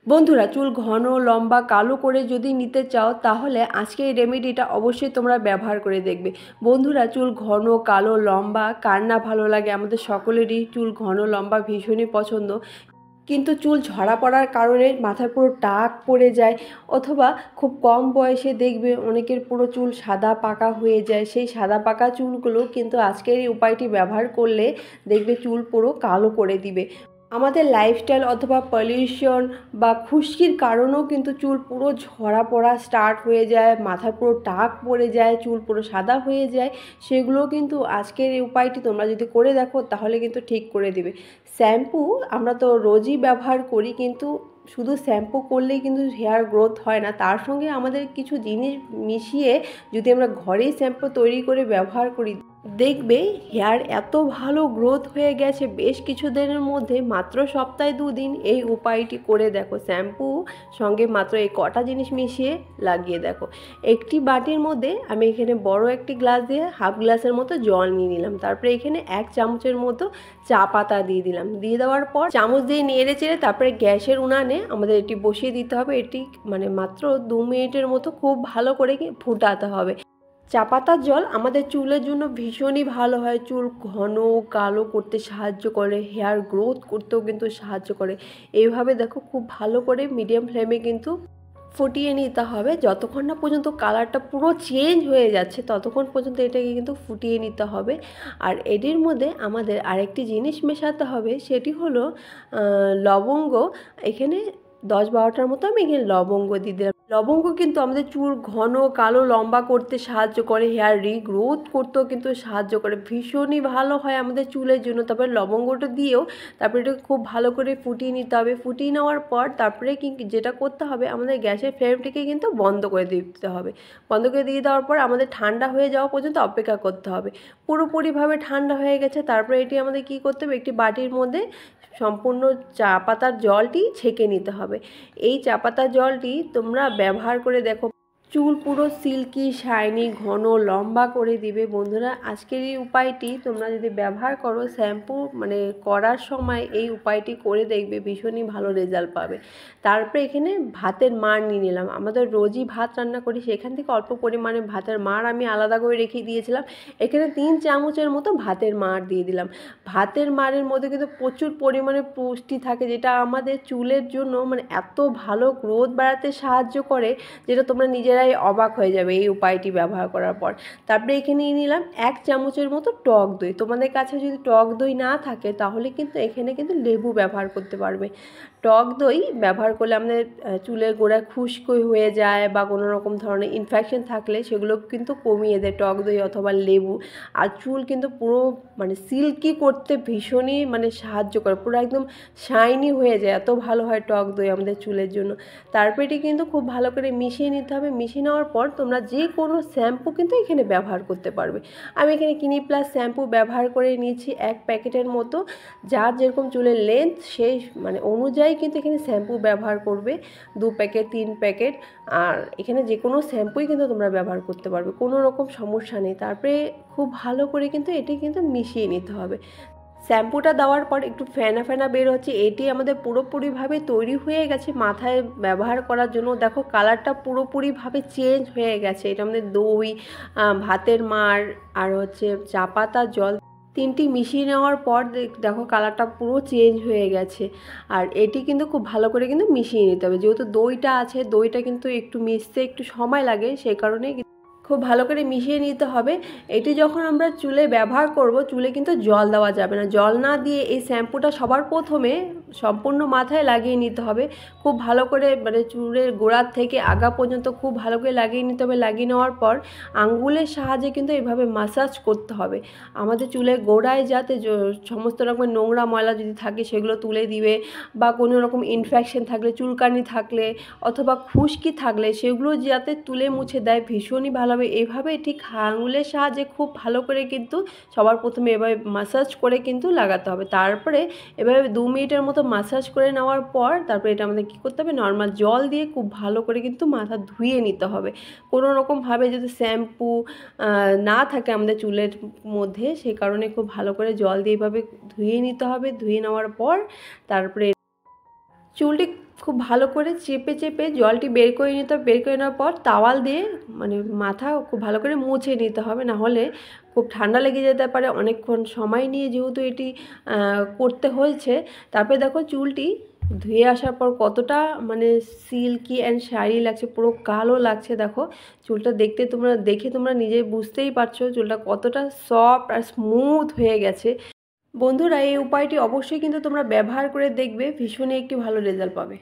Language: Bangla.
বন্ধুরা, চুল ঘন লম্বা কালো করে যদি নিতে চাও তাহলে আজকে এই রেমেডিটা অবশ্যই তোমরা ব্যবহার করে দেখবে। বন্ধুরা, চুল ঘন কালো লম্বা কার না ভালো লাগে? আমাদের সকলেরই চুল ঘন লম্বা ভীষণই পছন্দ। কিন্তু চুল ঝরা পড়ার কারণে মাথায় পুরো টাক পড়ে যায়, অথবা খুব কম বয়সে দেখবে অনেকের পুরো চুল সাদা পাকা হয়ে যায়। সেই সাদা পাকা চুলগুলো কিন্তু আজকের এই উপায়টি ব্যবহার করলে দেখবে চুল পুরো কালো করে দিবে। আমাদের লাইফস্টাইল অথবা পলিউশন বা খুশকির কারণেও কিন্তু চুল পুরো ঝরা পড়া স্টার্ট হয়ে যায়, মাথায় পুরো টাক পড়ে যায়, চুল পুরো সাদা হয়ে যায়। সেগুলো কিন্তু আজকের এই উপায়টি তোমরা যদি করে দেখো তাহলে কিন্তু ঠিক করে দিবে। শ্যাম্পু আমরা তো রোজই ব্যবহার করি, কিন্তু শুধু শ্যাম্পু করলেই কিন্তু হেয়ার গ্রোথ হয় না। তার সঙ্গে আমাদের কিছু জিনিস মিশিয়ে যদি আমরা ঘরেই শ্যাম্পু তৈরি করে ব্যবহার করি, দেখবে হেয়ার এত ভালো গ্রোথ হয়ে গেছে বেশ কিছু দিনের মধ্যে। মাত্র সপ্তাহে 2 দিন এই উপায়টি করে দেখো। শ্যাম্পু সঙ্গে মাত্র এই কটা জিনিস মিশিয়ে লাগিয়ে দেখো। একটি বাটির মধ্যে আমি এখানে বড় একটি গ্লাস দিয়ে হাফ গ্লাসের মতো জল নিয়ে নিলাম। তারপরে এখানে 1 চামচের মতো চা পাতা দিয়ে দিলাম। দিয়ে দেওয়ার পর চামচ দিয়ে নেড়ে চেড়ে তারপরে গ্যাসের উনানে আমাদের এটি বসিয়ে দিতে হবে। এটি মাত্র 2 মিনিটের মতো খুব ভালো করে ফুটাতে হবে। চা পাতার জল আমাদের চুলের জন্য ভীষণই ভালো হয়। চুল ঘন কালো করতে সাহায্য করে, হেয়ার গ্রোথ করতেও কিন্তু সাহায্য করে। এইভাবে দেখো খুব ভালো করে মিডিয়াম ফ্লেমে কিন্তু ফুটিয়ে নিতে হবে। যতক্ষণ না পর্যন্ত কালারটা পুরো চেঞ্জ হয়ে যাচ্ছে ততক্ষণ পর্যন্ত এটাকে কিন্তু ফুটিয়ে নিতে হবে। আর এটির মধ্যে আমাদের আরেকটি জিনিস মেশাতে হবে, সেটি হলো লবঙ্গ। এখানে 10-12টার মতো আমি এখানে লবঙ্গ দিয়ে দিলাম। লবঙ্গ কিন্তু আমাদের চুল ঘন কালো লম্বা করতে সাহায্য করে, হেয়ার রিগ্রোথ করতেও কিন্তু সাহায্য করে, ভীষণই ভালো হয় আমাদের চুলের জন্য। তারপরে লবঙ্গটা দিয়েও তারপরে এটাকে খুব ভালো করে ফুটিয়ে নিতে হবে। ফুটিয়ে নেওয়ার পর তারপরে যেটা করতে হবে, আমাদের গ্যাসের ফ্লেমটিকে কিন্তু বন্ধ করে দিতে হবে। বন্ধ করে দিয়ে দেওয়ার পর আমাদের ঠান্ডা হয়ে যাওয়া পর্যন্ত অপেক্ষা করতে হবে। পুরোপুরিভাবে ঠান্ডা হয়ে গেছে, তারপরে এটি আমাদের কি করতে হবে, একটি বাটির মধ্যে সম্পূর্ণ চা পাতার জলটি ছেঁকে নিতে হবে। এই চা পাতার জলটি তোমরা ব্যবহার করে দেখো, চুল পুরো সিল্কি শাইনি ঘন লম্বা করে দিবে। বন্ধুরা, আজকের এই উপায়টি তোমরা যদি ব্যবহার করো, শ্যাম্পু করার সময় এই উপায়টি করে দেখবে, ভীষণই ভালো রেজাল্ট পাবে। তারপরে এখানে ভাতের মাড় নিয়ে নিলাম। আমাদের রোজই ভাত রান্না করি, সেখান থেকে অল্প পরিমাণে ভাতের মাড় আমি আলাদা করে রেখে দিয়েছিলাম। এখানে 3 চামচের মতো ভাতের মাড় দিয়ে দিলাম। ভাতের মাড়ের মধ্যে কিন্তু প্রচুর পরিমাণে পুষ্টি থাকে, যেটা আমাদের চুলের জন্য এত ভালো গ্রোথ বাড়াতে সাহায্য করে, যেটা তোমরা নিজেরাই অবাক হয়ে যাবে এই উপায়টি ব্যবহার করার পর। তারপরে এখানে নিয়ে নিলাম 1 চামচের মতো টক দই। তোমাদের কাছে যদি টক দই না থাকে তাহলে কিন্তু এখানে কিন্তু লেবু ব্যবহার করতে পারবে। টক দই ব্যবহার করলে আমাদের চুলের গোড়ায় খুশকি হয়ে যায় বা কোনো রকম ধরনের ইনফেকশন থাকলে সেগুলো কিন্তু কমিয়ে দেয় টক দই অথবা লেবু। আর চুল কিন্তু পুরো সিল্কি করতে ভীষণই সাহায্য করে, পুরো একদম শাইনি হয়ে যায়, এত ভালো হয় টক দই আমাদের চুলের জন্য। তারপরে এটি কিন্তু খুব ভালো করে মিশিয়ে নিতে হবে। মিশিয়ে নেওয়ার পর তোমরা যে কোনো শ্যাম্পু কিন্তু এখানে ব্যবহার করতে পারবে। আমি এখানে ক্লিনিক প্লাস শ্যাম্পু ব্যবহার করে নিয়েছি 1 প্যাকেটের মতো। যার যেরকম চুলের লেন্থ সেই অনুযায়ী কিন্তু এখানে শ্যাম্পু ব্যবহার করবে। 2 প্যাকেট 3 প্যাকেট, আর এখানে যে কোনো শ্যাম্পুই কিন্তু তোমরা ব্যবহার করতে পারবে, কোনো রকম সমস্যা নেই। তারপরে খুব ভালো করে কিন্তু এটি কিন্তু মিশিয়ে নিতে হবে। শ্যাম্পুটা দেওয়ার পর একটু ফেনা ফেনা বের হচ্ছে, এটি আমাদের পুরোপুরিভাবে তৈরি হয়ে গেছে মাথায় ব্যবহার করার জন্য। দেখো কালারটা পুরোপুরিভাবে চেঞ্জ হয়ে গেছে। এটা আমাদের দই, ভাতের মাড় আর চা পাতার জল 3টি মিশিয়ে নেওয়ার পর দেখো কালারটা পুরো চেঞ্জ হয়ে গেছে। আর এটি কিন্তু খুব ভালো করে কিন্তু মিশিয়ে নিতে হবে। যেহেতু দইটা আছে, দইটা কিন্তু একটু মিশতে একটু সময় লাগে, সেই কারণে খুব ভালো করে মিশিয়ে নিতে হবে। এটি যখন আমরা চুলে ব্যবহার করব, চুলে কিন্তু জল দেওয়া যাবে না। জল না দিয়ে এই শ্যাম্পুটা সবার প্রথমে সম্পূর্ণ মাথায় লাগিয়ে নিতে হবে। খুব ভালো করে চুলের গোড়ার থেকে আগা পর্যন্ত খুব ভালো করে লাগিয়ে নিতে হবে। লাগিয়ে নেওয়ার পর আঙ্গুলের সাহায্যে কিন্তু এভাবে মাসাজ করতে হবে। আমাদের চুলের গোড়ায় যাতে সমস্ত রকমের নোংরা ময়লা যদি থাকে সেগুলো তুলে দিবে, বা কোনো রকম ইনফেকশন থাকলে, চুলকানি থাকলে অথবা খুশকি থাকলে সেগুলো যাতে তুলে মুছে দেয়, ভীষণই ভালো হবে। এইভাবে ঠিক আঙুলের সাহায্যে খুব ভালো করে কিন্তু সবার প্রথমে এভাবে মাসাজ করে কিন্তু লাগাতে হবে। তারপরে এভাবে 2 মিনিটের মতো মাসাজ করে নেওয়ার পর তারপরে এটা আমাদের কী করতে হবে, নর্মাল জল দিয়ে খুব ভালো করে কিন্তু মাথা ধুয়ে নিতে হবে। কোনো রকমভাবে যদি শ্যাম্পু না থাকে আমাদের চুলের মধ্যে, সেই কারণে খুব ভালো করে জল দিয়ে এভাবে ধুয়ে নিতে হবে। ধুয়ে নেওয়ার পর তারপরে চুলটি খুব ভালো করে চেপে চেপে জলটি বের করে নিতে হবে। বের করে নেওয়ার পর তাওয়াল দিয়ে মানে মাথা খুব ভালো করে মুছে নিতে হবে, না হলে খুব ঠান্ডা লেগে যেতে পারে। অনেকক্ষণ সময় নিয়ে যেহেতু এটি করতে হয়েছে। তারপরে দেখো চুলটি ধুয়ে আসার পর কতটা মানে সিল্কি অ্যান্ড শাইনি লাগছে, পুরো কালো লাগছে। দেখো চুলটা দেখে তোমরা নিজে বুঝতেই পারছো চুলটা কতটা সফট আর স্মুথ হয়ে গেছে। বন্ধুরা এই উপায়টি অবশ্যই কিন্তু তোমরা ব্যবহার করে দেখবে, ভীষণই একটি ভালো রেজাল্ট পাবে।